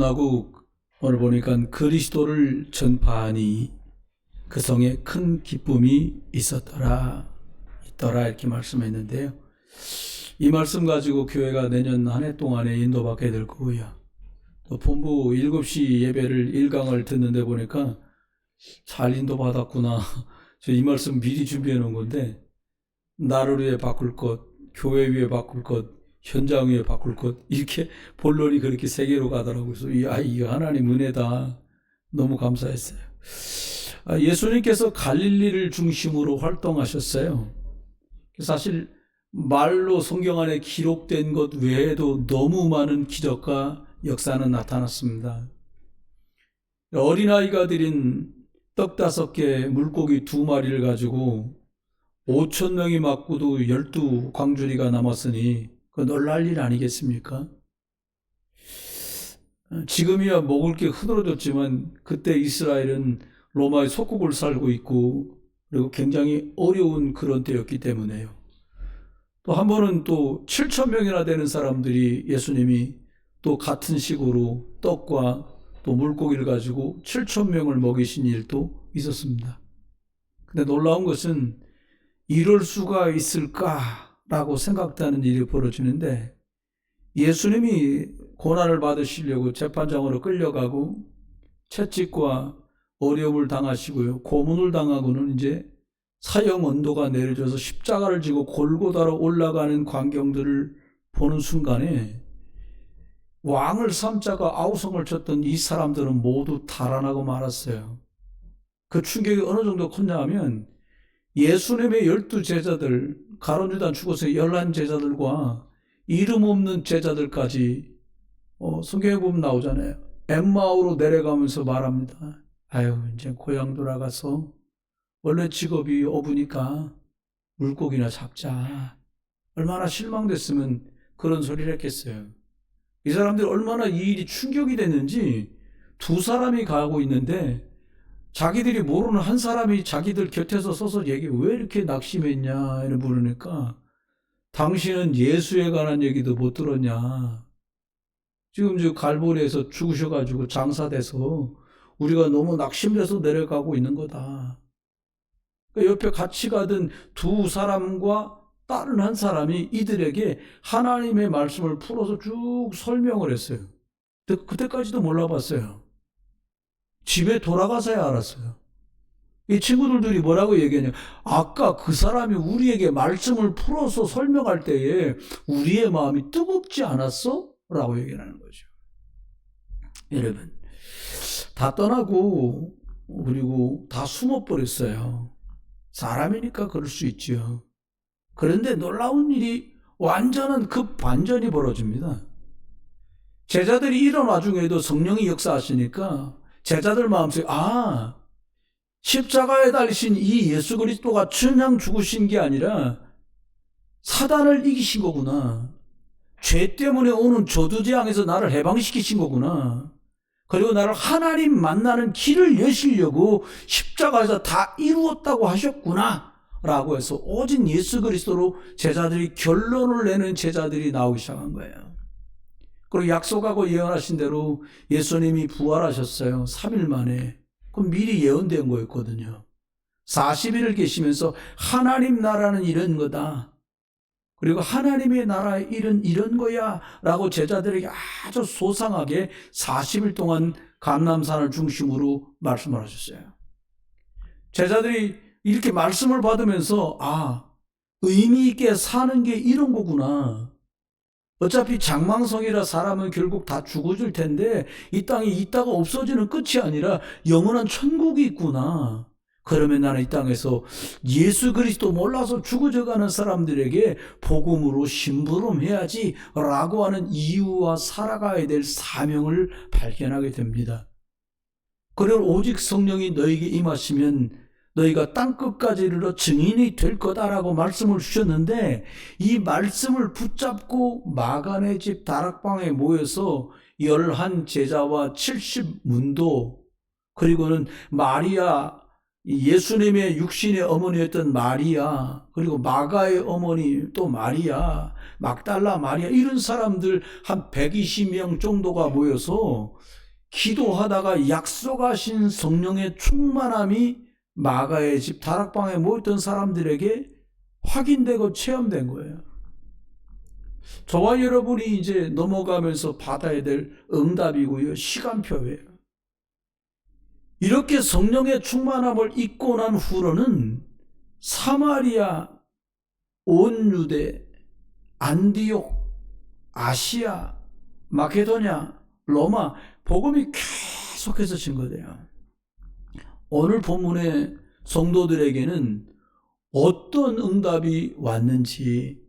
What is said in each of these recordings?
분하고 오늘 보니까 그리스도를 전파하니 그 성에 큰 기쁨이 있더라 이렇게 말씀했는데요. 이 말씀 가지고 교회가 내년 한 해 동안에 인도받게 될 거고요. 또 본부 7시 예배를 1강을 듣는데 보니까 잘 인도받았구나. 저 이 말씀 미리 준비해 놓은 건데, 나를 위해 바꿀 것, 교회 위해 바꿀 것, 현장 위해 바꿀 것, 이렇게 본론이 그렇게 세 개로 가더라고요. 그래서 이거 하나님 은혜다. 너무 감사했어요. 예수님께서 갈릴리를 중심으로 활동하셨어요. 사실 말로 성경 안에 기록된 것 외에도 너무 많은 기적과 역사는 나타났습니다. 어린아이가 드린 떡 5개, 물고기 2마리를 가지고 5,000명이 맞고도 12광주리가 남았으니 그 놀랄 일 아니겠습니까? 지금이야 먹을 게 흐드러졌지만 그때 이스라엘은 로마의 속국을 살고 있고 그리고 굉장히 어려운 그런 때였기 때문에요. 또 한 번은 또 7,000명이나 되는 사람들이 예수님이 또 같은 식으로 떡과 또 물고기를 가지고 7,000명을 먹이신 일도 있었습니다. 근데 놀라운 것은 이럴 수가 있을까라고 생각되는 일이 벌어지는데, 예수님이 고난을 받으시려고 재판장으로 끌려가고 채찍과 어려움을 당하시고요, 고문을 당하고는 이제 사형 언도가 내려져서 십자가를 지고 골고다로 올라가는 광경들을 보는 순간에 왕을 삼자가 아우성을 쳤던 이 사람들은 모두 달아나고 말았어요. 그 충격이 어느 정도 컸냐 하면 예수님의 12제자들, 가룟유다 죽어서 11제자들과 이름 없는 제자들까지 성경에 보면 나오잖아요. 엠마오로 내려가면서 말합니다. 이제 고향 돌아가서 원래 직업이 어부니까 물고기나 잡자. 얼마나 실망됐으면 그런 소리를 했겠어요. 이 사람들이 얼마나 이 일이 충격이 됐는지, 2사람이 가고 있는데 자기들이 모르는 한 사람이 자기들 곁에서 서서 왜 이렇게 낙심했냐 이렇게 물으니까, 당신은 예수에 관한 얘기도 못 들었냐. 지금 저 갈보리에서 죽으셔가지고 장사돼서 우리가 너무 낙심돼서 내려가고 있는 거다. 옆에 같이 가던 2사람과 다른 한 사람이 이들에게 하나님의 말씀을 풀어서 쭉 설명을 했어요. 그때까지도 몰라봤어요. 집에 돌아가서야 알았어요. 이 친구들이 뭐라고 얘기하냐, 아까 그 사람이 우리에게 말씀을 풀어서 설명할 때에 우리의 마음이 뜨겁지 않았어? 라고 얘기하는 거죠. 여러분, 다 떠나고 그리고 다 숨어버렸어요. 사람이니까 그럴 수 있죠. 그런데 놀라운 일이 완전한 급반전이 벌어집니다. 제자들이 이런 와중에도 성령이 역사하시니까 제자들 마음속에 십자가에 달리신 이 예수 그리스도가 그냥 죽으신 게 아니라 사단을 이기신 거구나. 죄 때문에 오는 저주재앙에서 나를 해방시키신 거구나. 그리고 나를 하나님 만나는 길을 여시려고 십자가에서 다 이루었다고 하셨구나 라고 해서 오직 예수 그리스도로 제자들이 결론을 내는 제자들이 나오기 시작한 거예요. 그리고 약속하고 예언하신 대로 예수님이 부활하셨어요. 3일 만에. 그럼 미리 예언된 거였거든요. 40일을 계시면서 하나님 나라는 이런 거다. 그리고 하나님의 나라의 일은 이런 거야 라고 제자들에게 아주 소상하게 40일 동안 감람산을 중심으로 말씀을 하셨어요. 제자들이 이렇게 말씀을 받으면서 의미 있게 사는 게 이런 거구나. 어차피 장망성이라 사람은 결국 다 죽어질 텐데 이 땅에 있다가 없어지는 끝이 아니라 영원한 천국이 있구나. 그러면 나는 이 땅에서 예수 그리스도 몰라서 죽어져가는 사람들에게 복음으로 심부름해야지 라고 하는 이유와 살아가야 될 사명을 발견하게 됩니다. 그리고 오직 성령이 너에게 임하시면 너희가 땅끝까지 이르러 증인이 될 거다라고 말씀을 주셨는데, 이 말씀을 붙잡고 마가네 집 다락방에 모여서 11 제자와 70 문도, 그리고는 마리아 이 예수님의 육신의 어머니였던 마리아, 그리고 마가의 어머니 또 마리아, 막달라 마리아, 이런 사람들 한 120명 정도가 모여서 기도하다가 약속하신 성령의 충만함이 마가의 집 다락방에 모였던 사람들에게 확인되고 체험된 거예요. 저와 여러분이 이제 넘어가면서 받아야 될 응답이고요, 시간표예요. 이렇게 성령의 충만함을 잊고 난 후로는 사마리아, 온 유대, 안디옥, 아시아, 마케도냐, 로마, 복음이 계속해서 증거돼요. 오늘 본문의 성도들에게는 어떤 응답이 왔는지,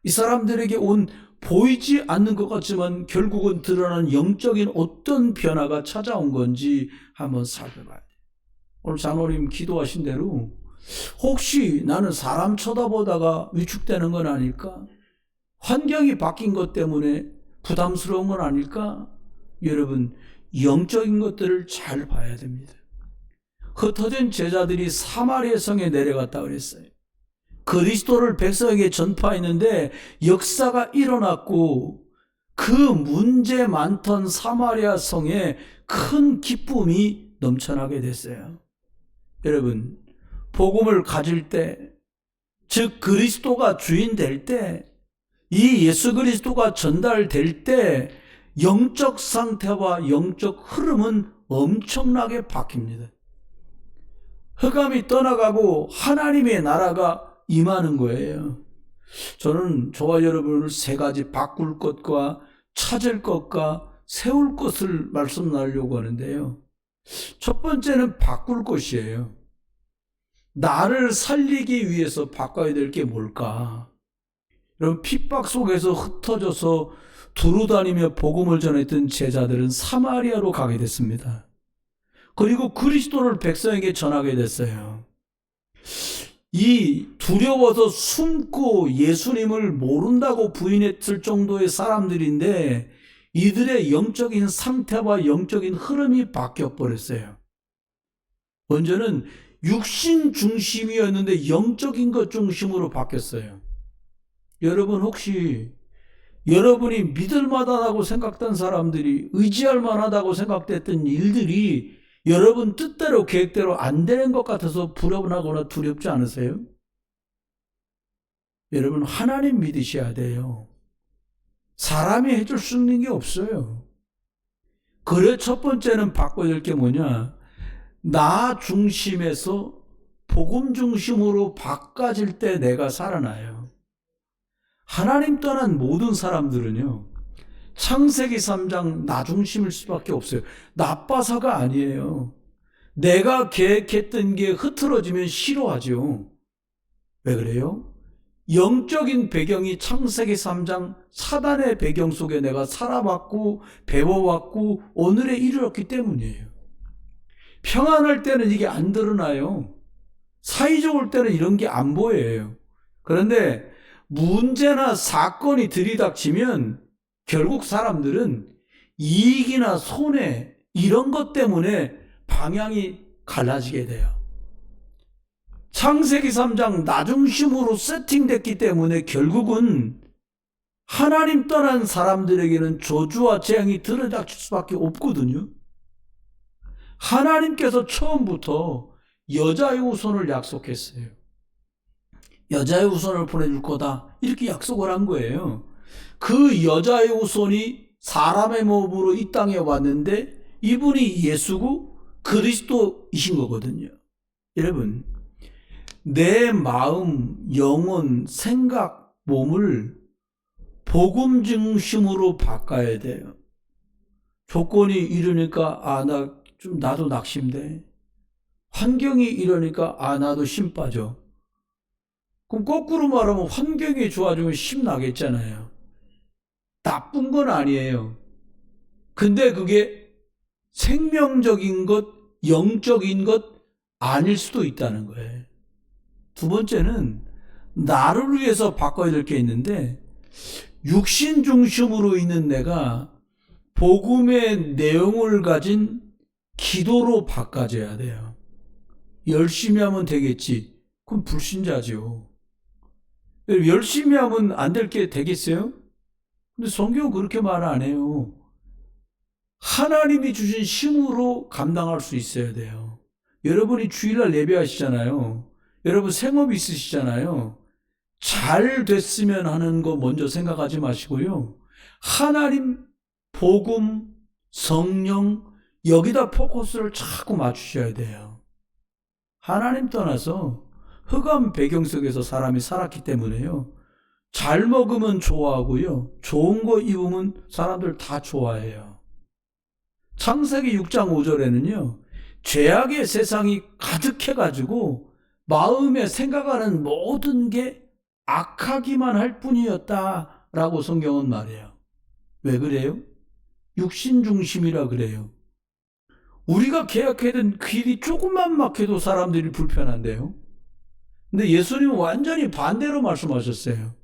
이 사람들에게 온 보이지 않는 것 같지만 결국은 드러나는 영적인 어떤 변화가 찾아온 건지 한번 살펴봐야 돼요. 오늘 장로님 기도하신 대로 혹시 나는 사람 쳐다보다가 위축되는 건 아닐까? 환경이 바뀐 것 때문에 부담스러운 건 아닐까? 여러분, 영적인 것들을 잘 봐야 됩니다. 흩어진 제자들이 사마리아 성에 내려갔다 그랬어요. 그리스도를 백성에게 전파했는데 역사가 일어났고 그 문제 많던 사마리아 성에 큰 기쁨이 넘쳐나게 됐어요. 여러분, 복음을 가질 때, 즉 그리스도가 주인 될 때, 이 예수 그리스도가 전달될 때 영적 상태와 영적 흐름은 엄청나게 바뀝니다. 흑암이 떠나가고 하나님의 나라가 임하는 거예요. 저는 저와 여러분을 세 가지 바꿀 것과 찾을 것과 세울 것을 말씀 나누려고 하는데요. 첫 번째는 바꿀 것이에요. 나를 살리기 위해서 바꿔야 될 게 뭘까? 여러분, 핍박 속에서 흩어져서 두루다니며 복음을 전했던 제자들은 사마리아로 가게 됐습니다. 그리고 그리스도를 백성에게 전하게 됐어요. 이 두려워서 숨고 예수님을 모른다고 부인했을 정도의 사람들인데 이들의 영적인 상태와 영적인 흐름이 바뀌어 버렸어요. 먼저는 육신 중심이었는데 영적인 것 중심으로 바뀌었어요. 여러분, 혹시 여러분이 믿을 만하다고 생각된 사람들이, 의지할 만하다고 생각됐던 일들이 여러분 뜻대로 계획대로 안 되는 것 같아서 불안하거나 두렵지 않으세요? 여러분, 하나님 믿으셔야 돼요. 사람이 해줄 수 있는 게 없어요. 그래, 첫 번째는 바꿔야 될 게 뭐냐? 나 중심에서 복음 중심으로 바꿔질 때 내가 살아나요. 하나님 떠난 모든 사람들은요, 창세기 3장 나 중심일 수밖에 없어요. 나빠서가 아니에요. 내가 계획했던 게 흐트러지면 싫어하죠. 왜 그래요? 영적인 배경이 창세기 3장 사단의 배경 속에 내가 살아왔고 배워왔고 오늘에 이르렀기 때문이에요. 평안할 때는 이게 안 드러나요. 사이좋을 때는 이런 게 안 보여요. 그런데 문제나 사건이 들이닥치면 결국 사람들은 이익이나 손해 이런 것 때문에 방향이 갈라지게 돼요. 창세기 3장 나 중심으로 세팅됐기 때문에 결국은 하나님 떠난 사람들에게는 저주와 재앙이 들이닥칠 수밖에 없거든요. 하나님께서 처음부터 여자의 후손을 약속했어요. 여자의 후손을 보내줄 거다, 이렇게 약속을 한 거예요. 그 여자의 후손이 사람의 몸으로 이 땅에 왔는데 이분이 예수고 그리스도이신 거거든요. 여러분, 내 마음, 영혼, 생각, 몸을 복음 중심으로 바꿔야 돼요. 조건이 이러니까 나도 낙심돼. 환경이 이러니까 나도 심 빠져. 그럼 거꾸로 말하면 환경이 좋아지면 심 나겠잖아요. 나쁜 건 아니에요. 근데 그게 생명적인 것, 영적인 것 아닐 수도 있다는 거예요. 두 번째는 나를 위해서 바꿔야 될 게 있는데 육신 중심으로 있는 내가 복음의 내용을 가진 기도로 바꿔져야 돼요. 열심히 하면 되겠지. 그건 불신자죠. 열심히 하면 안 될 게 되겠어요? 근데 성경은 그렇게 말 안 해요. 하나님이 주신 힘으로 감당할 수 있어야 돼요. 여러분이 주일날 예배하시잖아요. 여러분 생업이 있으시잖아요. 잘 됐으면 하는 거 먼저 생각하지 마시고요. 하나님, 복음, 성령, 여기다 포커스를 자꾸 맞추셔야 돼요. 하나님 떠나서 흑암 배경 속에서 사람이 살았기 때문에요. 잘 먹으면 좋아하고요. 좋은 거 입으면 사람들 다 좋아해요. 창세기 6장 5절에는요. 죄악의 세상이 가득해가지고 마음에 생각하는 모든 게 악하기만 할 뿐이었다라고 성경은 말해요. 왜 그래요? 육신 중심이라 그래요. 우리가 계약하던 길이 조금만 막혀도 사람들이 불편한데요. 근데 예수님은 완전히 반대로 말씀하셨어요.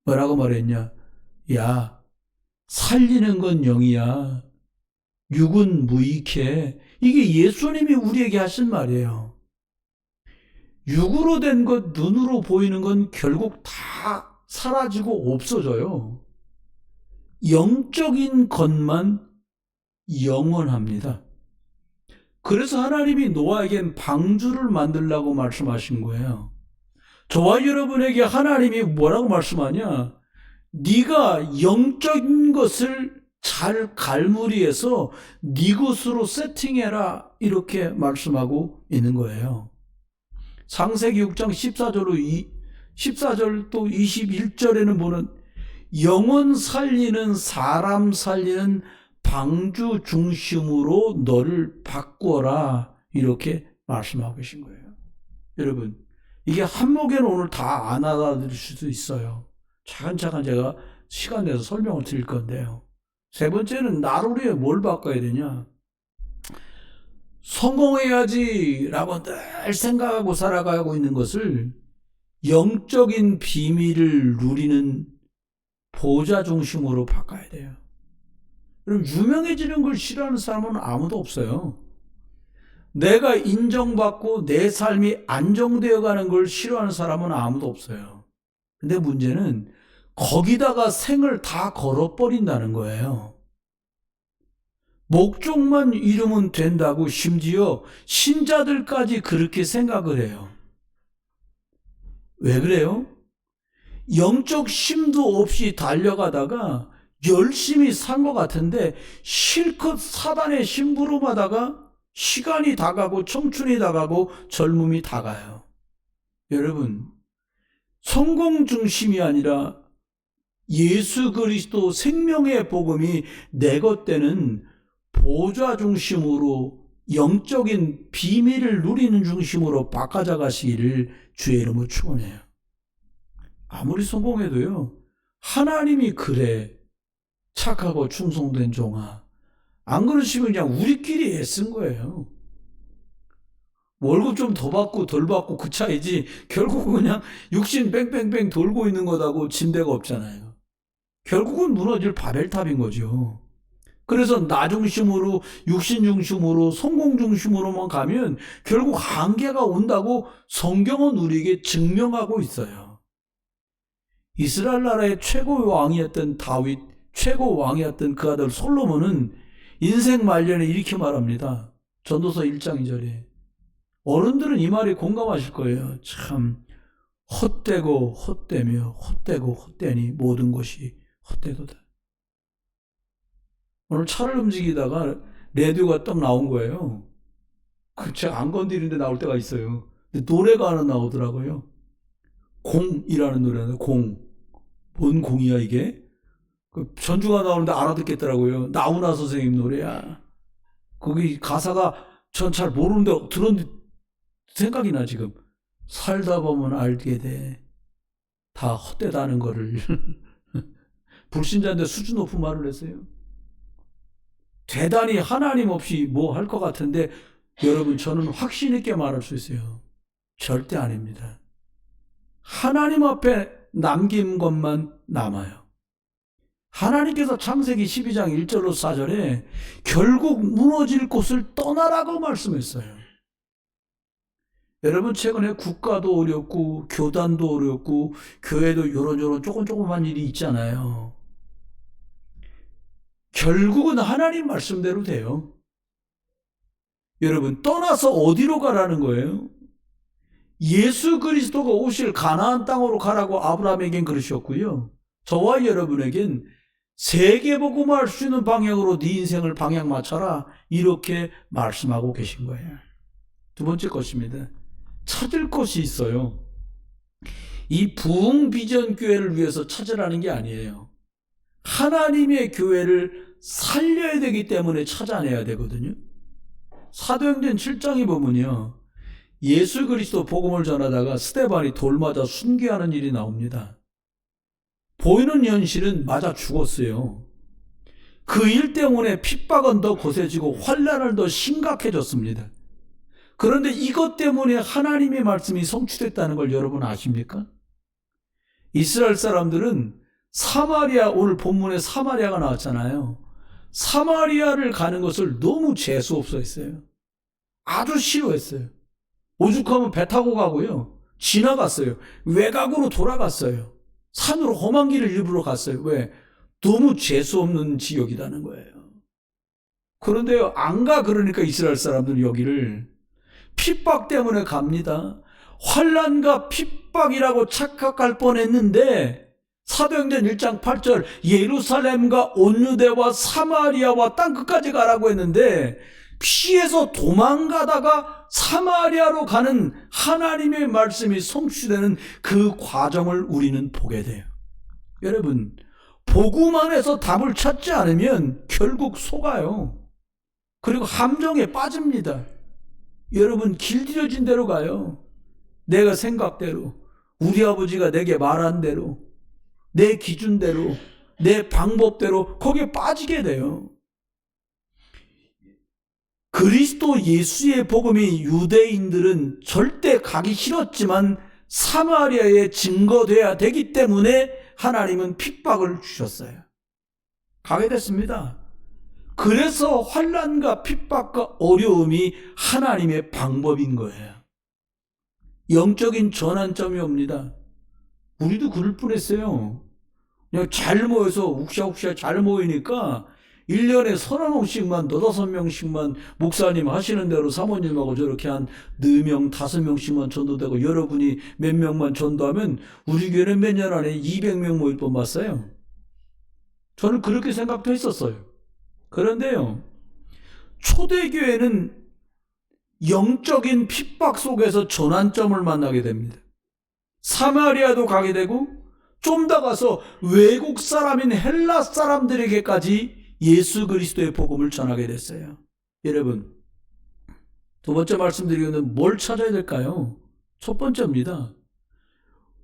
뭐라고 말했냐? 야, 살리는 건 영이야. 육은 무익해. 이게 예수님이 우리에게 하신 말이에요. 육으로 된 것, 눈으로 보이는 건 결국 다 사라지고 없어져요. 영적인 것만 영원합니다. 그래서 하나님이 노아에겐 방주를 만들라고 말씀하신 거예요. 저와 여러분에게 하나님이 뭐라고 말씀하냐? 네가 영적인 것을 잘 갈무리해서 네 것으로 세팅해라 이렇게 말씀하고 있는 거예요. 창세기 6장 14절 또 21절에는 보는 영혼 살리는 사람 살리는 방주 중심으로 너를 바꿔라 이렇게 말씀하고 계신 거예요. 여러분 이게 한목에는 오늘 다 안 알아들을 수도 있어요. 차근차근 제가 시간 내서 설명을 드릴 건데요. 세 번째는 나를 위해 뭘 바꿔야 되냐? 성공해야지 라고 늘 생각하고 살아가고 있는 것을 영적인 비밀을 누리는 보좌 중심으로 바꿔야 돼요. 그럼 유명해지는 걸 싫어하는 사람은 아무도 없어요. 내가 인정받고 내 삶이 안정되어 가는 걸 싫어하는 사람은 아무도 없어요. 근데 문제는 거기다가 생을 다 걸어버린다는 거예요. 목적만 이루면 된다고 심지어 신자들까지 그렇게 생각을 해요. 왜 그래요? 영적 힘도 없이 달려가다가 열심히 산 것 같은데 실컷 사단의 심부름하다가 시간이 다가고 청춘이 다가고 젊음이 다가요. 여러분 성공 중심이 아니라 예수 그리스도 생명의 복음이 내 것 되는 보좌 중심으로 영적인 비밀을 누리는 중심으로 바꿔져 가시기를 주의 이름으로 축원해요. 아무리 성공해도요. 하나님이 그래 착하고 충성된 종아. 안 그러시면 그냥 우리끼리 애쓴 거예요. 월급 좀 더 받고 덜 받고 그 차이지 결국은 그냥 육신 뺑뺑뺑 돌고 있는 거다고 진대가 없잖아요. 결국은 무너질 바벨탑인 거죠. 그래서 나 중심으로 육신 중심으로 성공 중심으로만 가면 결국 한계가 온다고 성경은 우리에게 증명하고 있어요. 이스라엘 나라의 최고 왕이었던 다윗, 최고 왕이었던 그 아들 솔로몬은 인생 말년에 이렇게 말합니다. 전도서 1장 2절에 어른들은 이 말에 공감하실 거예요. 참 헛되고 헛되며 헛되고 헛되니 모든 것이 헛되도다. 오늘 차를 움직이다가 라디오가 딱 나온 거예요. 제가 안 건드리는데 나올 때가 있어요. 근데 노래가 하나 나오더라고요. 공이라는 노래인데 공. 뭔 공이야 이게? 전주가 나오는데 알아듣겠더라고요. 나훈아 선생님 노래야. 거기 가사가 전 잘 모르는데 들었는데 생각이 나 지금. 살다 보면 알게 돼. 다 헛되다는 거를. 불신자인데 수준 높은 말을 했어요. 대단히 하나님 없이 뭐 할 것 같은데 여러분 저는 확신 있게 말할 수 있어요. 절대 아닙니다. 하나님 앞에 남긴 것만 남아요. 하나님께서 창세기 12장 1절로 4절에 결국 무너질 곳을 떠나라고 말씀했어요. 여러분 최근에 국가도 어렵고 교단도 어렵고 교회도 이런저런 조금조금한 일이 있잖아요. 결국은 하나님 말씀대로 돼요. 여러분 떠나서 어디로 가라는 거예요? 예수 그리스도가 오실 가나안 땅으로 가라고 아브라함에겐 그러셨고요. 저와 여러분에겐 세계복음화할 수 있는 방향으로 네 인생을 방향 맞춰라 이렇게 말씀하고 계신 거예요. 두 번째 것입니다. 찾을 것이 있어요. 이 부흥 비전 교회를 위해서 찾으라는 게 아니에요. 하나님의 교회를 살려야 되기 때문에 찾아내야 되거든요. 사도행전 7장에 보면요. 예수 그리스도 복음을 전하다가 스데반이 돌 맞아 순교하는 일이 나옵니다. 보이는 현실은 맞아 죽었어요. 그 일 때문에 핍박은 더 거세지고 환난은 더 심각해졌습니다. 그런데 이것 때문에 하나님의 말씀이 성취됐다는 걸 여러분 아십니까? 이스라엘 사람들은 사마리아, 오늘 본문에 사마리아가 나왔잖아요. 사마리아를 가는 것을 너무 재수없어 했어요. 아주 싫어했어요. 오죽하면 배 타고 가고요. 지나갔어요. 외곽으로 돌아갔어요. 산으로 험한 길을 일부러 갔어요. 왜? 너무 재수없는 지역이라는 거예요. 그런데요, 안 가 그러니까 이스라엘 사람들은 여기를 핍박 때문에 갑니다. 환난과 핍박이라고 착각할 뻔했는데 사도행전 1장 8절 예루살렘과 온 유대와 사마리아와 땅끝까지 가라고 했는데 피해서 도망가다가 사마리아로 가는 하나님의 말씀이 성취되는 그 과정을 우리는 보게 돼요. 여러분, 복음 안에서 답을 찾지 않으면 결국 속아요. 그리고 함정에 빠집니다. 여러분, 길들여진 대로 가요. 내가 생각대로, 우리 아버지가 내게 말한 대로, 내 기준대로, 내 방법대로 거기에 빠지게 돼요. 그리스도 예수의 복음이 유대인들은 절대 가기 싫었지만 사마리아에 증거돼야 되기 때문에 하나님은 핍박을 주셨어요. 가게 됐습니다. 그래서 환난과 핍박과 어려움이 하나님의 방법인 거예요. 영적인 전환점이 옵니다. 우리도 그럴 뻔했어요. 그냥 잘 모여서 욱샤욱샤 잘 모이니까 1년에 30명씩만, 5명씩만 목사님 하시는 대로 사모님하고 저렇게 한 4명, 5명씩만 전도되고 여러분이 몇 명만 전도하면 우리 교회는 몇 년 안에 200명 모일 뻔 봤어요. 저는 그렇게 생각도 했었어요. 그런데요, 초대교회는 영적인 핍박 속에서 전환점을 만나게 됩니다. 사마리아도 가게 되고 좀 더 가서 외국 사람인 헬라 사람들에게까지 예수 그리스도의 복음을 전하게 됐어요. 여러분, 두 번째 말씀드리기는 뭘 찾아야 될까요? 첫 번째입니다.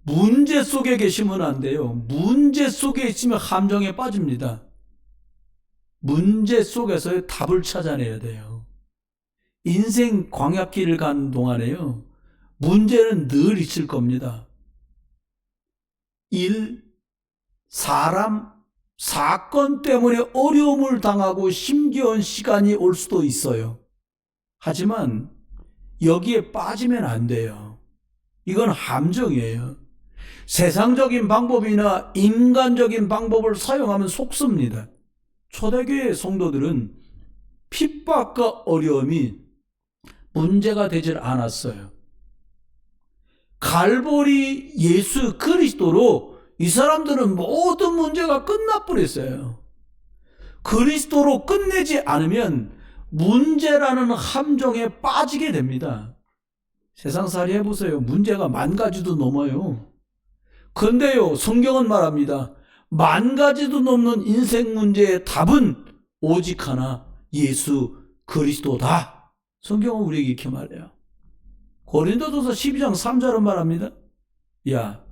문제 속에 계시면 안 돼요. 문제 속에 있으면 함정에 빠집니다. 문제 속에서의 답을 찾아내야 돼요. 인생 광야길을 가는 동안에요, 문제는 늘 있을 겁니다. 일, 사람, 사건 때문에 어려움을 당하고 힘겨운 시간이 올 수도 있어요. 하지만 여기에 빠지면 안 돼요. 이건 함정이에요. 세상적인 방법이나 인간적인 방법을 사용하면 속습니다. 초대교회 성도들은 핍박과 어려움이 문제가 되질 않았어요. 갈보리 예수 그리스도로 이 사람들은 모든 문제가 끝나버렸어요. 그리스도로 끝내지 않으면 문제라는 함정에 빠지게 됩니다. 세상살이 해보세요. 문제가 10,000가지도 넘어요. 그런데요, 성경은 말합니다. 10,000가지도 넘는 인생 문제의 답은 오직 하나, 예수 그리스도다. 성경은 우리에게 이렇게 말해요. 고린도전서 12장 3절은 말합니다. 야,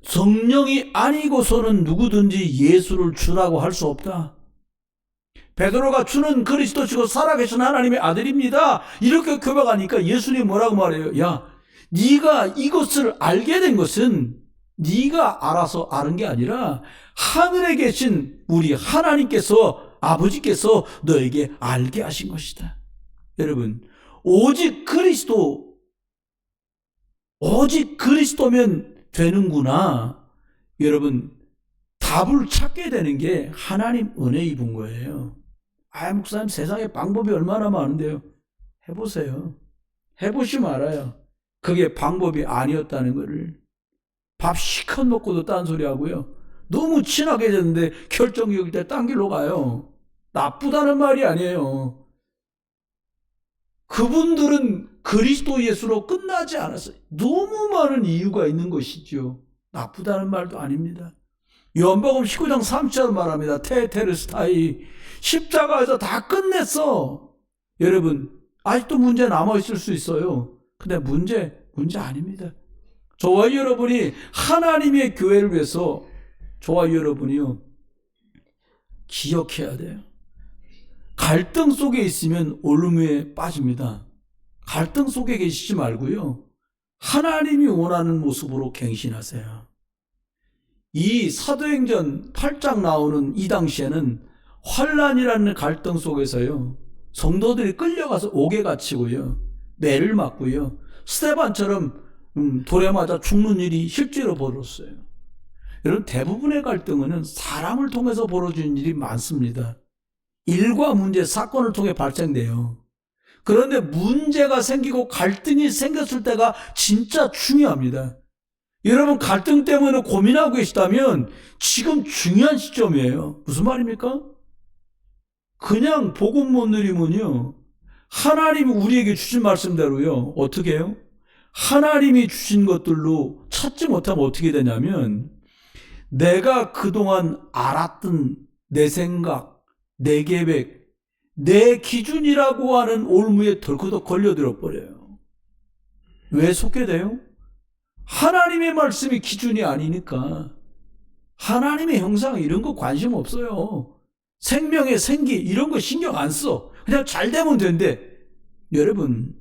성령이 아니고서는 누구든지 예수를 주라고 할 수 없다. 베드로가 주는 그리스도시고 살아계신 하나님의 아들입니다. 이렇게 고백하니까 예수님이 뭐라고 말해요? 야, 네가 이것을 알게 된 것은 네가 알아서 아는 게 아니라 하늘에 계신 우리 하나님께서, 아버지께서 너에게 알게 하신 것이다. 여러분, 오직 그리스도, 오직 그리스도면 되는구나. 여러분, 답을 찾게 되는 게 하나님 은혜 입은 거예요. 아, 목사님, 세상에 방법이 얼마나 많은데요. 해보세요. 해보시면 알아요. 그게 방법이 아니었다는 거를. 밥 시컷 먹고도 딴소리 하고요. 너무 친하게 됐는데 결정적일 때 딴 길로 가요. 나쁘다는 말이 아니에요. 그분들은 그리스도 예수로 끝나지 않았어요. 너무 많은 이유가 있는 것이죠. 나쁘다는 말도 아닙니다. 요한복음 19장 3절 말합니다. 테텔스타이, 십자가에서 다 끝냈어. 여러분, 아직도 문제 남아있을 수 있어요. 근데 문제 아닙니다. 저와 여러분이 하나님의 교회를 위해서 저와 여러분이요, 기억해야 돼요. 갈등 속에 있으면 올무에 빠집니다. 갈등 속에 계시지 말고요, 하나님이 원하는 모습으로 갱신하세요. 이 사도행전 8장 나오는 이 당시에는 환란이라는 갈등 속에서요, 성도들이 끌려가서 옥에 갇히고요, 매를 맞고요, 스데반처럼 돌에 맞아 죽는 일이 실제로 벌어졌어요. 여러분, 대부분의 갈등은 사람을 통해서 벌어지는 일이 많습니다. 일과 문제, 사건을 통해 발생돼요. 그런데 문제가 생기고 갈등이 생겼을 때가 진짜 중요합니다. 여러분, 갈등 때문에 고민하고 계시다면 지금 중요한 시점이에요. 무슨 말입니까? 그냥 복음 못 누리면요, 하나님이 우리에게 주신 말씀대로요, 어떻게 해요? 하나님이 주신 것들로 찾지 못하면 어떻게 되냐면, 내가 그동안 알았던 내 생각, 내 계획, 내 기준이라고 하는 올무에 덜커덕 걸려들어 버려요. 왜 속게 돼요? 하나님의 말씀이 기준이 아니니까. 하나님의 형상 이런 거 관심 없어요. 생명의 생기 이런 거 신경 안 써. 그냥 잘 되면 된대. 여러분,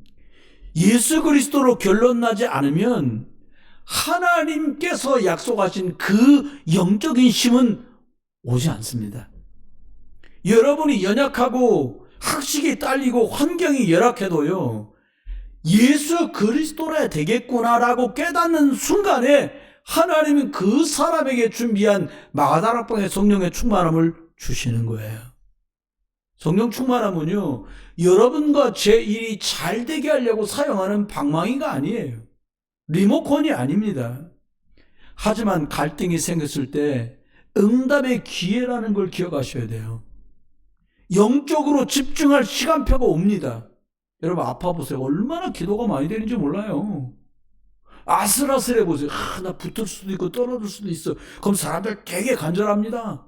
예수 그리스도로 결론 나지 않으면 하나님께서 약속하신 그 영적인 힘은 오지 않습니다. 여러분이 연약하고 학식이 딸리고 환경이 열악해도요, 예수 그리스도라 되겠구나라고 깨닫는 순간에 하나님은 그 사람에게 준비한 마가다락방의 성령의 충만함을 주시는 거예요. 성령 충만함은요, 여러분과 제 일이 잘 되게 하려고 사용하는 방망이가 아니에요. 리모컨이 아닙니다. 하지만 갈등이 생겼을 때 응답의 기회라는 걸 기억하셔야 돼요. 영적으로 집중할 시간표가 옵니다. 여러분, 아파보세요. 얼마나 기도가 많이 되는지 몰라요. 아슬아슬해 보세요. 나 붙을 수도 있고 떨어질 수도 있어. 그럼 사람들 되게 간절합니다.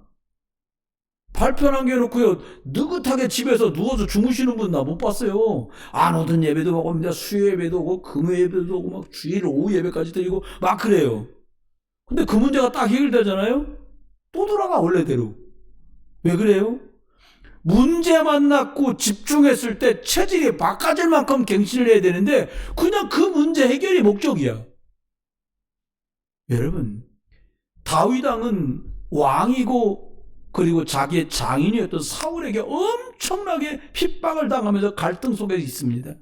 발표 남겨놓고요, 느긋하게 집에서 누워서 주무시는 분 나 못 봤어요. 안 오던 예배도 오고, 수요 예배도 오고, 금요 예배도 오고, 막 주일 오후 예배까지 드리고 막 그래요. 근데 그 문제가 딱 해결되잖아요? 또 돌아가 원래대로. 왜 그래요? 문제 만났고 집중했을 때 체질이 바꿔질 만큼 갱신을 해야 되는데 그냥 그 문제 해결이 목적이야. 여러분, 다윗 왕은 왕이고 그리고 자기의 장인이었던 사울에게 엄청나게 핍박을 당하면서 갈등 속에 있습니다.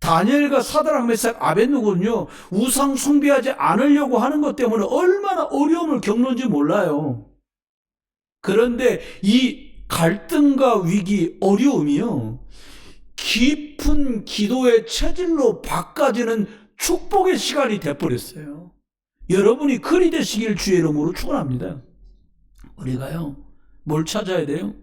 다니엘과 사드락 메삭 아벳느고는요, 우상 숭배하지 않으려고 하는 것 때문에 얼마나 어려움을 겪는지 몰라요. 그런데 이 갈등과 위기, 어려움이요, 깊은 기도의 체질로 바꿔지는 축복의 시간이 돼버렸어요. 여러분이 그리 되시길 주의 이름으로 축원합니다. 우리가요, 뭘 찾아야 돼요?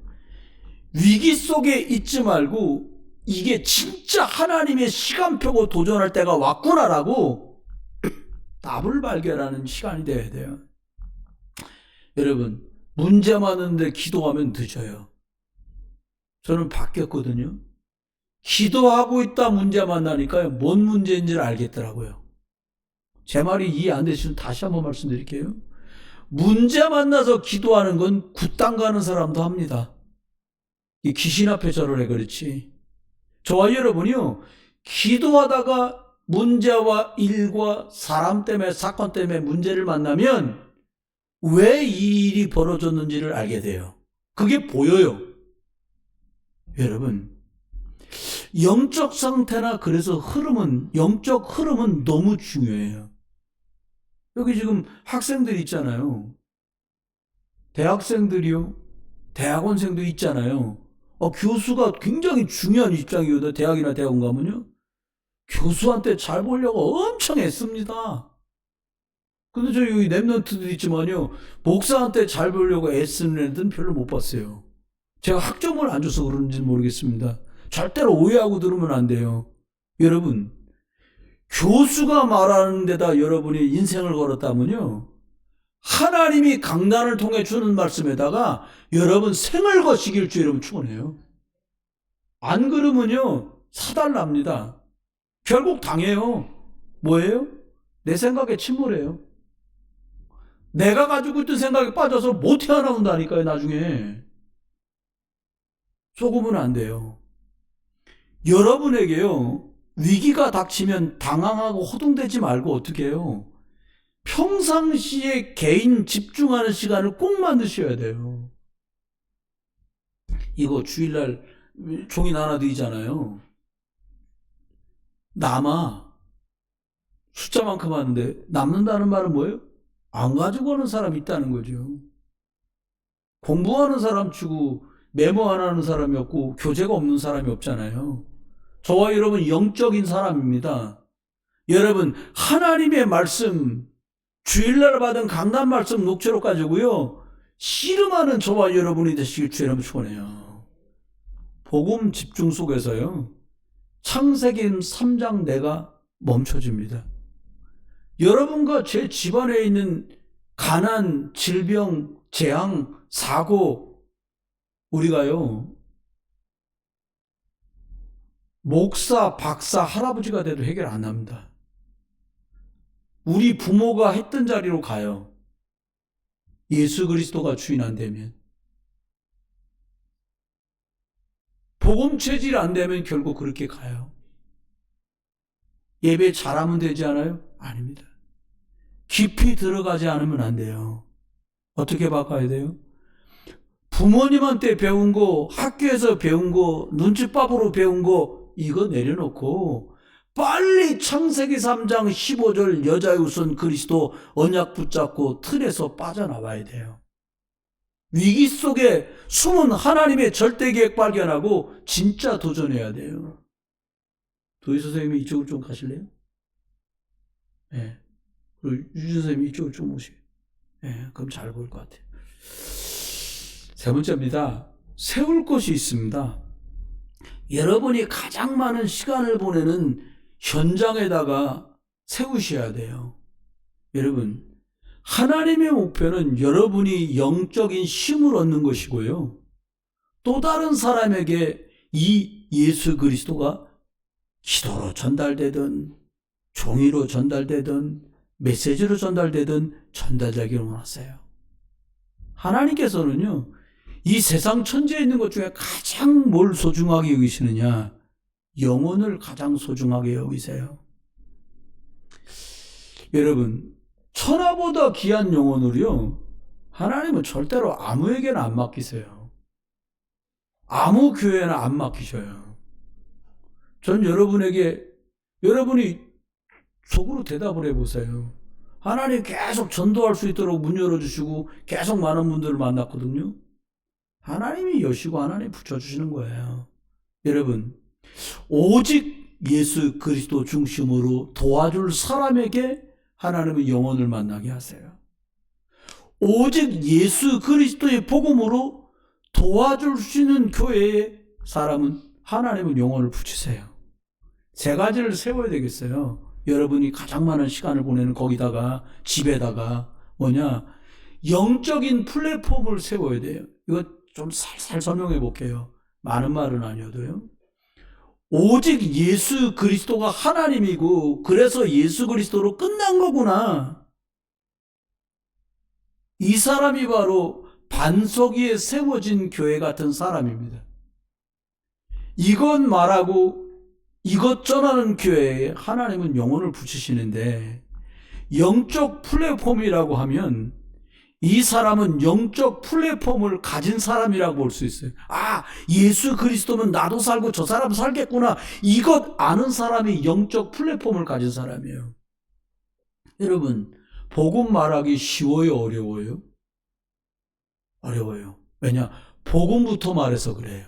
위기 속에 있지 말고 이게 진짜 하나님의 시간표고 도전할 때가 왔구나라고 답을 발견하는 시간이 돼야 돼요. 여러분, 문제 많은데 기도하면 늦어요. 저는 바뀌었거든요. 기도하고 있다 문제 만나니까요, 뭔 문제인지를 알겠더라고요. 제 말이 이해 안 되시면 다시 한번 말씀드릴게요. 문제 만나서 기도하는 건 굿땅 가는 사람도 합니다. 이 귀신 앞에 절을 해 그렇지. 저와 여러분이요, 기도하다가 문제와 일과 사람 때문에, 사건 때문에 문제를 만나면 왜 이 일이 벌어졌는지를 알게 돼요. 그게 보여요. 여러분, 영적 상태나 그래서 영적 흐름은 너무 중요해요. 여기 지금 학생들 있잖아요. 대학생들이요. 대학원생도 있잖아요. 교수가 굉장히 중요한 입장이거든요. 대학이나 대학원 가면요. 교수한테 잘 보려고 엄청 애씁니다. 근데 저 여기 랩런트도 있지만요. 목사한테 잘 보려고 애쓰는 애들은 별로 못 봤어요. 제가 학점을 안 줘서 그런지 모르겠습니다. 절대로 오해하고 들으면 안 돼요. 여러분, 교수가 말하는 데다 여러분이 인생을 걸었다면요. 하나님이 강단을 통해 주는 말씀에다가 여러분 생을 거시길 주 여러분 축원해요. 안 그러면요. 사달납니다. 결국 당해요. 뭐예요? 내 생각에 침몰해요. 내가 가지고 있던 생각에 빠져서 못 태어나온다니까요. 나중에. 속으면 안 돼요. 여러분에게요. 위기가 닥치면 당황하고 호동되지 말고 어떻게 해요? 평상시에 개인 집중하는 시간을 꼭 만드셔야 돼요. 이거 주일날 종이 나눠드리잖아요. 남아. 숫자만큼 하는데 남는다는 말은 뭐예요? 안 가지고 오는 사람이 있다는 거죠. 공부하는 사람 치고 메모 안 하는 사람이 없고 교재가 없는 사람이 없잖아요. 저와 여러분 영적인 사람입니다. 여러분 하나님의 말씀 주일날 받은 강단 말씀 녹취록 가지고요. 씨름하는 저와 여러분이 되시길 주 여러분 축원해요. 복음 집중 속에서요. 창세기 3장 내가 멈춰집니다. 여러분과 제 집안에 있는 가난, 질병, 재앙, 사고 우리가요. 목사, 박사, 할아버지가 돼도 해결 안 합니다. 우리 부모가 했던 자리로 가요. 예수 그리스도가 주인 안 되면. 복음 체질 안 되면 결국 그렇게 가요. 예배 잘하면 되지 않아요? 아닙니다. 깊이 들어가지 않으면 안 돼요. 어떻게 바꿔야 돼요? 부모님한테 배운 거, 학교에서 배운 거, 눈칫밥으로 배운 거 이거 내려놓고 빨리 창세기 3장 15절 여자의 우선 그리스도 언약 붙잡고 틀에서 빠져나와야 돼요. 위기 속에 숨은 하나님의 절대 계획 발견하고 진짜 도전해야 돼요. 도희 선생님이 이쪽으로 좀 가실래요? 네. 그리고 유진 선생님이 이쪽으로 좀 오시게. 네, 그럼 잘 보일 것 같아요. 세 번째입니다. 세울 것이 있습니다. 여러분이 가장 많은 시간을 보내는 현장에다가 세우셔야 돼요. 여러분, 하나님의 목표는 여러분이 영적인 힘을 얻는 것이고요. 또 다른 사람에게 이 예수 그리스도가 기도로 전달되든 종이로 전달되든 메시지로 전달되든 전달되기를 원하세요. 하나님께서는요. 이 세상 천지에 있는 것 중에 가장 뭘 소중하게 여기시느냐? 영혼을 가장 소중하게 여기세요. 여러분, 천하보다 귀한 영혼을요. 하나님은 절대로 아무에게나 안 맡기세요. 아무 교회나 안 맡기셔요. 전 여러분이 속으로 대답을 해보세요. 하나님 계속 전도할 수 있도록 문 열어주시고 계속 많은 분들을 만났거든요. 하나님이 여시고 하나님이 붙여주시는 거예요. 여러분, 오직 예수 그리스도 중심으로 도와줄 사람에게 하나님은 영혼을 만나게 하세요. 오직 예수 그리스도의 복음으로 도와줄 수 있는 교회의 사람은 하나님은 영혼을 붙이세요. 세 가지를 세워야 되겠어요. 여러분이 가장 많은 시간을 보내는 거기다가 집에다가 뭐냐 영적인 플랫폼을 세워야 돼요. 이거 좀 살살 설명해 볼게요. 많은 말은 아니어도요. 오직 예수 그리스도가 하나님이고 그래서 예수 그리스도로 끝난 거구나. 이 사람이 바로 반석 위에 세워진 교회 같은 사람입니다. 이것 말하고 이것 전하는 교회에 하나님은 영혼을 붙이시는데 영적 플랫폼이라고 하면 이 사람은 영적 플랫폼을 가진 사람이라고 볼 수 있어요. 아, 예수 그리스도면 나도 살고 저 사람 살겠구나. 이것 아는 사람이 영적 플랫폼을 가진 사람이에요. 여러분, 복음 말하기 쉬워요, 어려워요? 어려워요. 왜냐? 복음부터 말해서 그래요.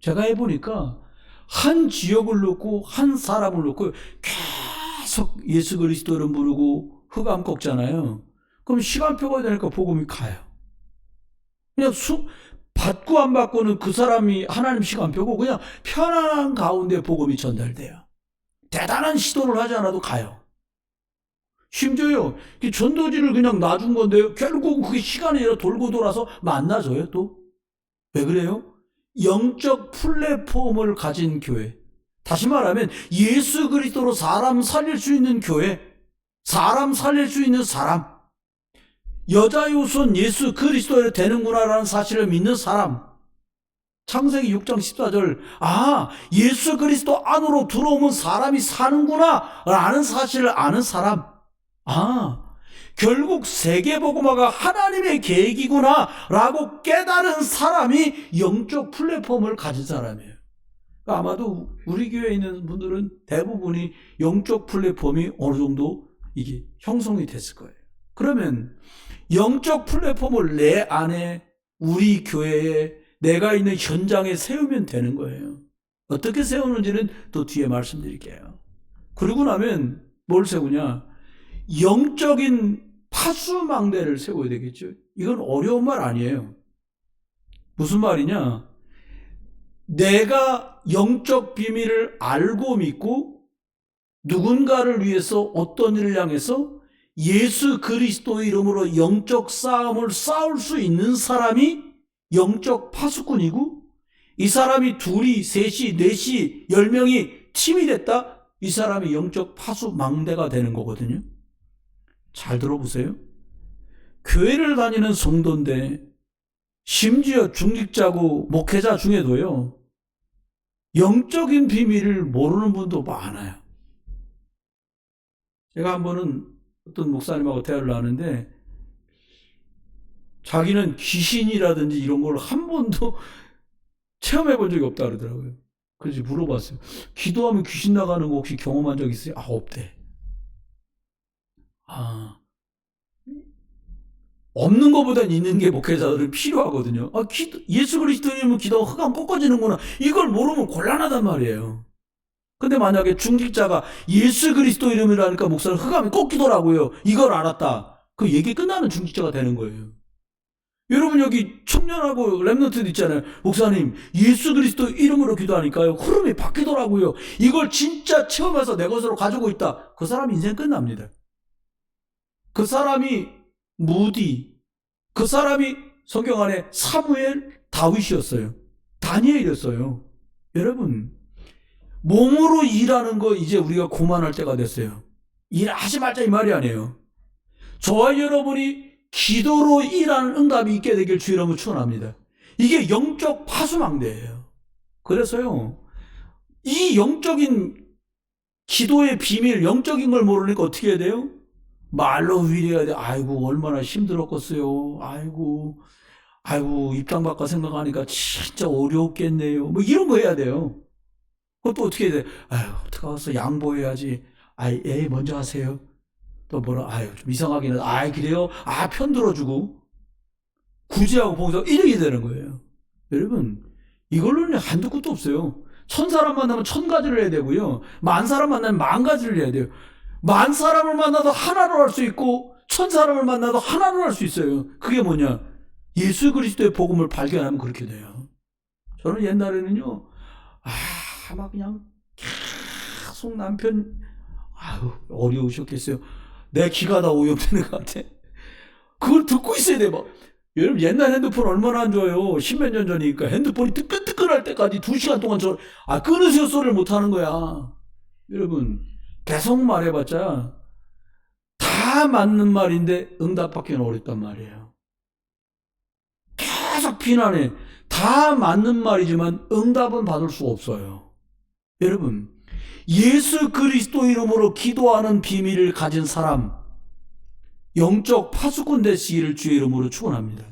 제가 해보니까 한 지역을 놓고 한 사람을 놓고 계속 예수 그리스도를 부르고 흑암 꺾잖아요. 그럼 시간표가 되니까 복음이 가요. 그냥 받고 안 받고는 그 사람이 하나님 시간표고 그냥 편안한 가운데 복음이 전달돼요. 대단한 시도를 하지 않아도 가요. 심지어요, 전도지를 그냥 놔준 건데요. 결국 그게 시간이 돌고 돌아서 만나져요, 또. 왜 그래요? 영적 플랫폼을 가진 교회. 다시 말하면 예수 그리스도로 사람 살릴 수 있는 교회. 사람 살릴 수 있는 사람. 여자의 후손 예수 그리스도로 되는구나라는 사실을 믿는 사람. 창세기 6장 14절, 아, 예수 그리스도 안으로 들어오면 사람이 사는구나 라는 사실을 아는 사람. 아, 결국 세계복음화가 하나님의 계획이구나 라고 깨달은 사람이 영적 플랫폼을 가진 사람이에요. 아마도 우리 교회에 있는 분들은 대부분이 영적 플랫폼이 어느 정도 이게 형성이 됐을 거예요. 그러면 영적 플랫폼을 내 안에 우리 교회에 내가 있는 현장에 세우면 되는 거예요. 어떻게 세우는지는 또 뒤에 말씀드릴게요. 그러고 나면 뭘 세우냐? 영적인 파수망대를 세워야 되겠죠. 이건 어려운 말 아니에요. 무슨 말이냐? 내가 영적 비밀을 알고 믿고 누군가를 위해서 어떤 일을 향해서 예수 그리스도의 이름으로 영적 싸움을 싸울 수 있는 사람이 영적 파수꾼이고, 이 사람이 둘이, 셋이, 넷이, 10명이 팀이 됐다? 이 사람이 영적 파수망대가 되는 거거든요. 잘 들어보세요. 교회를 다니는 성도인데 심지어 중직자고 목회자 중에도요, 영적인 비밀을 모르는 분도 많아요. 제가 한 번은 어떤 목사님하고 대화를 하는데 자기는 귀신이라든지 이런 걸 한 번도 체험해 본 적이 없다 그러더라고요. 그래서 물어봤어요. 기도하면 귀신 나가는 거 혹시 경험한 적 있어요? 아, 없대. 아, 없는 것보단 있는 게 목회자들은 필요하거든요. 아, 예수 그리스도님은 기도가 흑암 꺾어지는구나. 이걸 모르면 곤란하단 말이에요. 근데 만약에 중직자가 예수 그리스도 이름이라니까 목사는 흑암이 꺾이더라고요. 이걸 알았다. 그 얘기 끝나는 중직자가 되는 거예요. 여러분 여기 청년하고 랩런트도 있잖아요. 목사님 예수 그리스도 이름으로 기도하니까요 흐름이 바뀌더라고요. 이걸 진짜 체험해서 내 것으로 가지고 있다. 그 사람 인생 끝납니다. 그 사람이 무디, 그 사람이 성경 안에 사무엘, 다윗이었어요. 다니엘이었어요. 여러분 몸으로 일하는 거 이제 우리가 고만할 때가 됐어요. 일하지 말자 이 말이 아니에요. 저와 여러분이 기도로 일하는 응답이 있게 되길 주의 이름으로 축원합니다. 이게 영적 파수망대예요. 그래서요, 이 영적인 기도의 비밀, 영적인 걸 모르니까 어떻게 해야 돼요? 말로 위로해야 돼. 아이고 얼마나 힘들었겠어요. 아이고 입장 바꿔 생각하니까 진짜 어려웠겠네요. 뭐 이런 거 해야 돼요. 그것도 어떻게 해야 돼? 아유 어떡하겠어, 양보해야지. 아이 먼저 하세요. 또 뭐라, 아유 좀 이상하긴 해. 아이 그래요? 아 편 들어주고 구제하고 봉사 이렇게 되는 거예요. 여러분 이걸로는 한두 끝도 없어요. 1000사람 만나면 1000가지를 해야 되고요, 10,000사람 만나면 10,000가지를 해야 돼요. 10,000사람을 만나도 하나로 할 수 있고 1000사람을 만나도 하나로 할 수 있어요. 그게 뭐냐? 예수 그리스도의 복음을 발견하면 그렇게 돼요. 저는 옛날에는요, 막 그냥 계속 남편, 아유 어려우셨겠어요. 내 귀가 다 오염되는 것 같아. 그걸 듣고 있어야 돼. 막 여러분 옛날 핸드폰 얼마나 안 좋아요. 십몇 년 전이니까 핸드폰이 뜨끈뜨끈할 때까지 2시간 동안 끊으세요 소리를 못 하는 거야. 여러분 계속 말해봤자 다 맞는 말인데 응답받기는 어렵단 말이에요. 계속 비난해. 다 맞는 말이지만 응답은 받을 수 없어요. 여러분 예수 그리스도 이름으로 기도하는 비밀을 가진 사람, 영적 파수꾼 되시기를 주의 이름으로 축원합니다.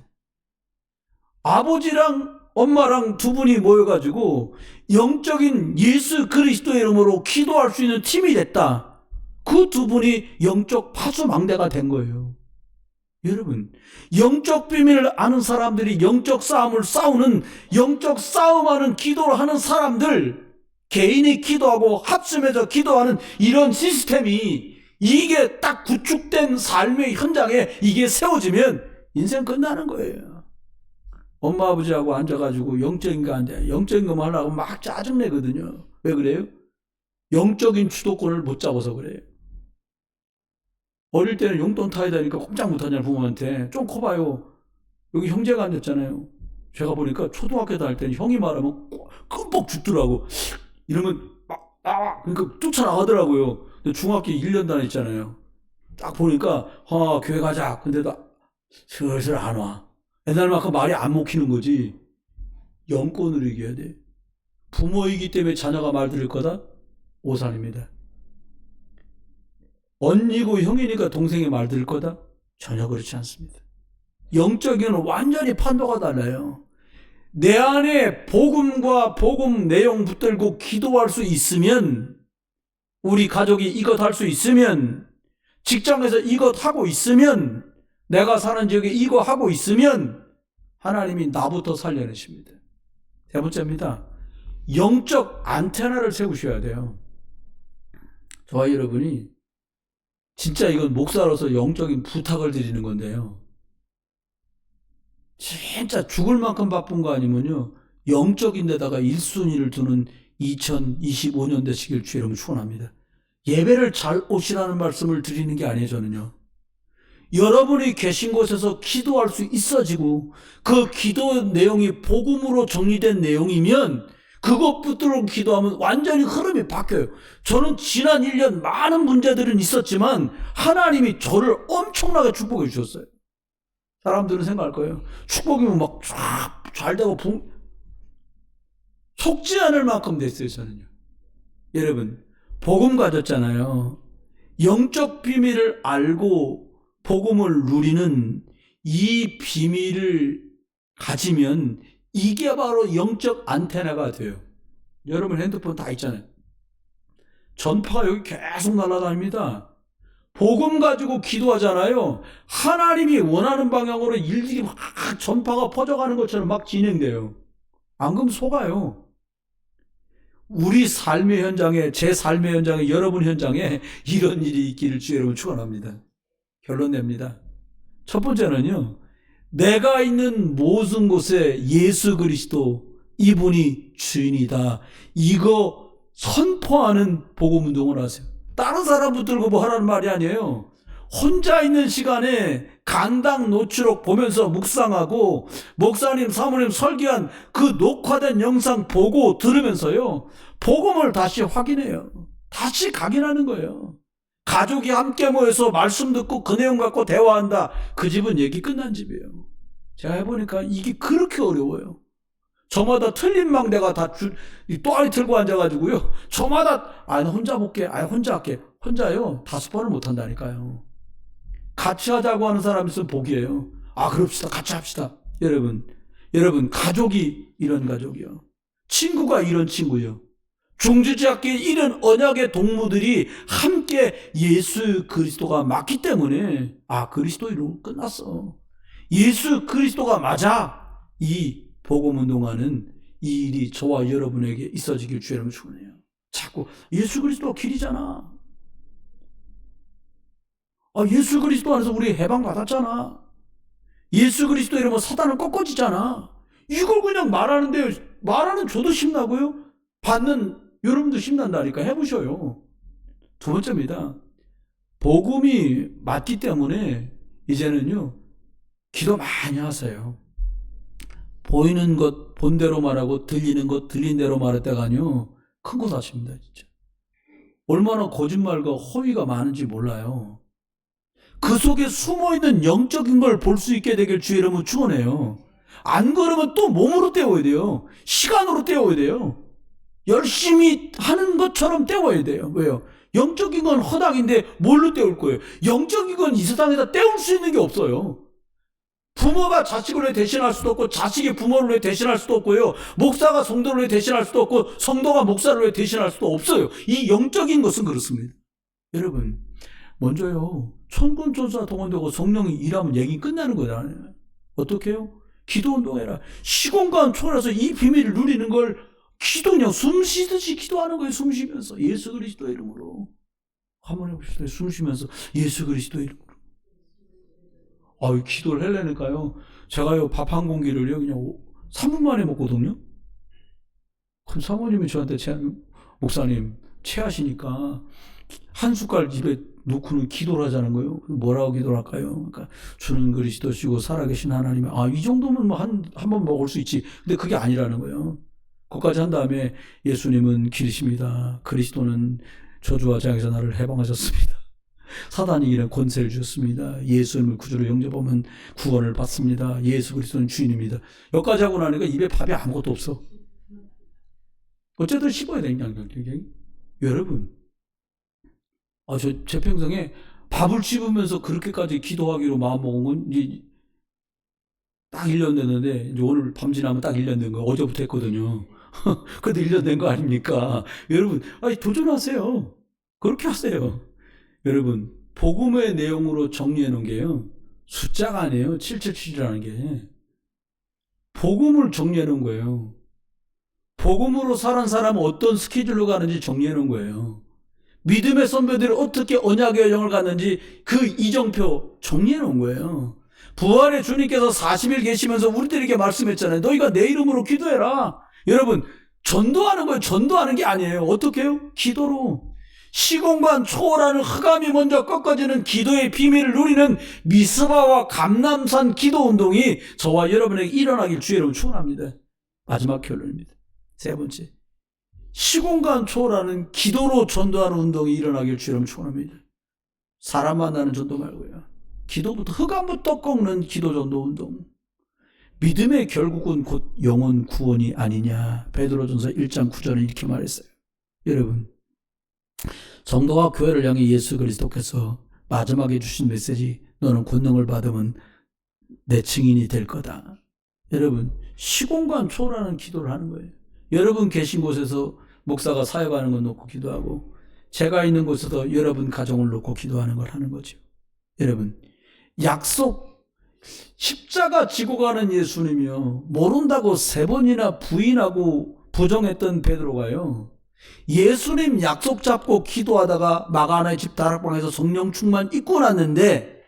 아버지랑 엄마랑 두 분이 모여가지고 영적인 예수 그리스도의 이름으로 기도할 수 있는 팀이 됐다. 그 두 분이 영적 파수망대가 된 거예요. 여러분, 영적 비밀을 아는 사람들이 영적 싸움을 싸우는, 영적 싸움하는 기도를 하는 사람들, 개인이 기도하고 합심해서 기도하는 이런 시스템이, 이게 딱 구축된 삶의 현장에 이게 세워지면 인생 끝나는 거예요. 엄마 아버지하고 앉아가지고 영적인 거 앉아, 영적인 거만 하려고 막 짜증내거든요. 왜 그래요? 영적인 주도권을 못 잡아서 그래요. 어릴 때는 용돈 타야 되니까 꼼짝 못하잖아요. 부모한테. 좀 커봐요. 여기 형제가 앉았잖아요. 제가 보니까 초등학교 다닐 때는 형이 말하면 끔뻑 죽더라고. 이러면 막 나와. 그러니까 쫓아나가더라고요. 근데 중학교 1년 다녔잖아요. 딱 보니까 교회 가자. 근데도 슬슬 안 와. 옛날만큼 말이 안 먹히는 거지. 영권으로 이겨야 돼. 부모이기 때문에 자녀가 말 들을 거다? 오산입니다. 언니고 형이니까 동생이 말 들을 거다? 전혀 그렇지 않습니다. 영적인 완전히 판도가 달라요. 내 안에 복음과 복음 내용 붙들고 기도할 수 있으면, 우리 가족이 이것 할 수 있으면, 직장에서 이것 하고 있으면, 내가 사는 지역에 이거 하고 있으면 하나님이 나부터 살려내십니다. 세 번째입니다. 영적 안테나를 세우셔야 돼요. 저와 여러분이 진짜 이건 목사로서 영적인 부탁을 드리는 건데요. 진짜 죽을 만큼 바쁜 거 아니면요, 영적인 데다가 1순위를 두는 2025년 되시길 주의 이름으로 축원합니다. 예배를 잘 오시라는 말씀을 드리는 게 아니에요. 저는요, 여러분이 계신 곳에서 기도할 수 있어지고 그 기도 내용이 복음으로 정리된 내용이면 그것 붙들고 기도하면 완전히 흐름이 바뀌어요. 저는 지난 1년 많은 문제들은 있었지만 하나님이 저를 엄청나게 축복해 주셨어요. 사람들은 생각할 거예요. 축복이면 막 쫙 잘 되고 속지 않을 만큼 됐어요. 저는요. 여러분, 복음 가졌잖아요. 영적 비밀을 알고 복음을 누리는 이 비밀을 가지면 이게 바로 영적 안테나가 돼요. 여러분 핸드폰 다 있잖아요. 전파가 여기 계속 날아다닙니다. 복음 가지고 기도하잖아요. 하나님이 원하는 방향으로 일들이 막 전파가 퍼져가는 것처럼 막 진행돼요. 안 그러면 속아요. 우리 삶의 현장에, 제 삶의 현장에, 여러분 현장에 이런 일이 있기를 주의 여러분 축원합니다. 결론 냅니다. 첫 번째는요, 내가 있는 모든 곳에 예수 그리스도 이분이 주인이다, 이거 선포하는 복음 운동을 하세요. 다른 사람 붙들고 뭐 하라는 말이 아니에요. 혼자 있는 시간에 강당 노트록 보면서 묵상하고 목사님 사모님 설교한 그 녹화된 영상 보고 들으면서요, 복음을 다시 확인해요. 다시 각인하는 거예요. 가족이 함께 모여서 말씀 듣고 그 내용 갖고 대화한다. 그 집은 얘기 끝난 집이에요. 제가 해보니까 이게 그렇게 어려워요. 저마다 틀린 망대가 다 또아리 들고 앉아가지고요, 저마다 나 혼자 볼게, 혼자 할게. 혼자요 5번을 못한다니까요. 같이 하자고 하는 사람 있으면 복이에요. 그럽시다, 같이 합시다. 여러분 가족이 이런 가족이요, 친구가 이런 친구요, 중지지 않게 이런 언약의 동무들이 함께 예수 그리스도가 맞기 때문에 그리스도인으로 끝났어. 예수 그리스도가 맞아. 이 복음 운동하는 이 일이 저와 여러분에게 있어지길 주의 이름으로 축원해요. 자꾸 예수 그리스도가 길이잖아. 예수 그리스도 안에서 우리 해방 받았잖아. 예수 그리스도 이러면 사단은 꺾어지잖아. 이걸 그냥 말하는데, 말하는 저도 힘나고요, 받는 여러분도 힘난다니까. 해보셔요. 두 번째입니다. 복음이 맞기 때문에 이제는요, 기도 많이 하세요. 보이는 것 본대로 말하고 들리는 것 들린 대로 말할 때가요, 큰 거 사십니다. 진짜 얼마나 거짓말과 허위가 많은지 몰라요. 그 속에 숨어있는 영적인 걸 볼 수 있게 되길 주의 이름으로 축원해요. 안 그러면 또 몸으로 때워야 돼요. 시간으로 때워야 돼요. 열심히 하는 것처럼 때워야 돼요. 왜요? 영적인 건 허당인데 뭘로 때울 거예요? 영적인 건 이 세상에다 때울 수 있는 게 없어요. 부모가 자식을 왜 대신할 수도 없고, 자식이 부모를 왜 대신할 수도 없고요. 목사가 성도를 왜 대신할 수도 없고, 성도가 목사를 왜 대신할 수도 없어요. 이 영적인 것은 그렇습니다. 여러분, 먼저요, 천군 천사 동원되고 성령이 일하면 얘기 끝나는 거잖아요. 어떻게 해요? 기도 운동해라. 시공간 초월해서 이 비밀을 누리는 걸 기도냐, 숨 쉬듯이 기도하는 거예요. 숨 쉬면서 예수 그리스도의 이름으로. 한번 해봅시다. 숨 쉬면서 예수 그리스도의 이름으로. 기도를 하려니까요, 제가요, 밥 한 공기를요, 그냥 3분 만에 먹거든요? 그럼 사모님이 저한테, 목사님, 체하시니까 한 숟갈 입에 놓고는 기도를 하자는 거예요. 뭐라고 기도를 할까요? 그러니까, 주는 그리스도시고 살아계신 하나님이, 이 정도면 뭐 한 번 먹을 수 있지. 근데 그게 아니라는 거예요. 그것까지 한 다음에, 예수님은 길이십니다. 그리스도는 저주와 재앙에서 나를 해방하셨습니다. 사단이 이런 권세를 주셨습니다. 예수님을 구주로 영접하면 구원을 받습니다. 예수 그리스도는 주인입니다. 여기까지 하고 나니까 입에 밥이 아무것도 없어. 어쨌든 씹어야 되니까. 여러분, 제 평생에 밥을 씹으면서 그렇게까지 기도하기로 마음먹은 건 이제 딱 1년 됐는데, 이제 오늘 밤 지나면 딱 1년 된 거예요. 어제부터 했거든요. 그래도 1년 된 거 아닙니까? 여러분, 도전하세요. 그렇게 하세요. 여러분, 복음의 내용으로 정리해 놓은 게요, 숫자가 아니에요. 777이라는 게. 복음을 정리해 놓은 거예요. 복음으로 사는 사람은 어떤 스케줄로 가는지 정리해 놓은 거예요. 믿음의 선배들이 어떻게 언약의 여정을 갔는지 그 이정표 정리해 놓은 거예요. 부활의 주님께서 40일 계시면서 우리들에게 말씀했잖아요. 너희가 내 이름으로 기도해라. 여러분, 전도하는 거예요. 전도하는 게 아니에요. 어떻게 해요? 기도로. 시공간 초월하는 흑암이 먼저 꺾어지는 기도의 비밀을 누리는 미스바와 감람산 기도 운동이 저와 여러분에게 일어나길 주의 이름으로 축원합니다. 마지막 결론입니다. 세 번째, 시공간 초월하는 기도로 전도하는 운동이 일어나길 주의 이름으로 축원합니다. 사람 만나는 전도 말고요, 기도부터, 흑암부터 꺾는 기도 전도 운동. 믿음의 결국은 곧 영혼 구원이 아니냐. 베드로전서 1장 9절에 이렇게 말했어요. 여러분, 성도와 교회를 향해 예수 그리스도께서 마지막에 주신 메시지, 너는 권능을 받으면 내 증인이 될 거다. 여러분, 시공간 초월하는 기도를 하는 거예요. 여러분 계신 곳에서 목사가 사역하는 거 놓고 기도하고, 제가 있는 곳에서 여러분 가정을 놓고 기도하는 걸 하는 거죠. 여러분, 약속, 십자가 지고 가는 예수님이요, 모른다고 3번이나 부인하고 부정했던 베드로가요, 예수님 약속 잡고 기도하다가 마가나의 집 다락방에서 성령 충만 입고 났는데,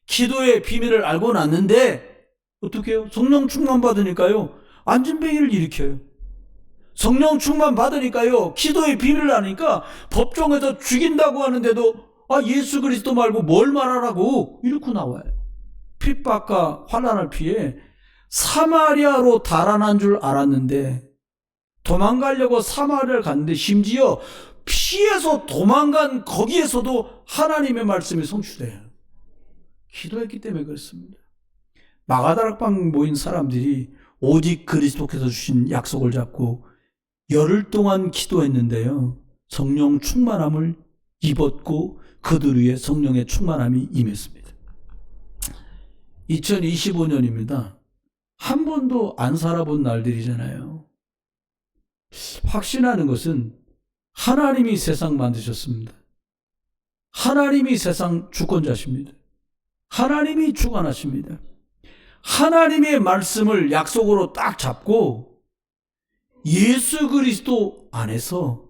기도의 비밀을 알고 났는데 어떻게 해요? 성령 충만 받으니까요, 안진뱅이를 일으켜요. 성령 충만 받으니까요, 기도의 비밀을 아니까 법정에서 죽인다고 하는데도 예수 그리스도 말고 뭘 말하라고 이렇게 나와요. 핍박과 환난을 피해 사마리아로 달아난 줄 알았는데, 도망가려고 사마리아를 갔는데, 심지어 피해서 도망간 거기에서도 하나님의 말씀이 성취돼요. 기도했기 때문에 그렇습니다. 마가다락방 모인 사람들이 오직 그리스도께서 주신 약속을 잡고 열흘 동안 기도했는데요, 성령 충만함을 입었고 그들 위에 성령의 충만함이 임했습니다. 2025년입니다. 한 번도 안 살아본 날들이잖아요. 확신하는 것은 하나님이 세상 만드셨습니다. 하나님이 세상 주권자십니다. 하나님이 주관하십니다. 하나님의 말씀을 약속으로 딱 잡고 예수 그리스도 안에서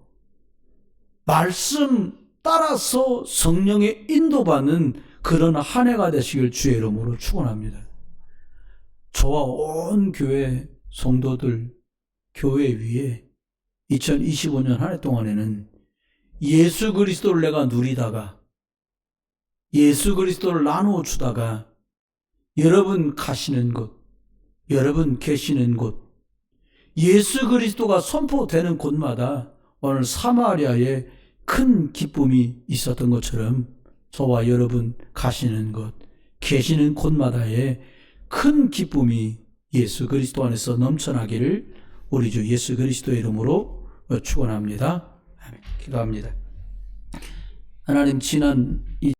말씀 따라서 성령의 인도받는 그런 한 해가 되시길 주의 이름으로 축원합니다. 저와 온 교회 성도들, 교회 위에 2025년 한 해 동안에는 예수 그리스도를 내가 누리다가, 예수 그리스도를 나누어 주다가, 여러분 가시는 곳, 여러분 계시는 곳, 예수 그리스도가 선포되는 곳마다 오늘 사마리아에 큰 기쁨이 있었던 것처럼 저와 여러분 가시는 곳, 계시는 곳마다의 큰 기쁨이 예수 그리스도 안에서 넘쳐나기를 우리 주 예수 그리스도의 이름으로 축원합니다. 아멘. 기도합니다. 하나님 친한 이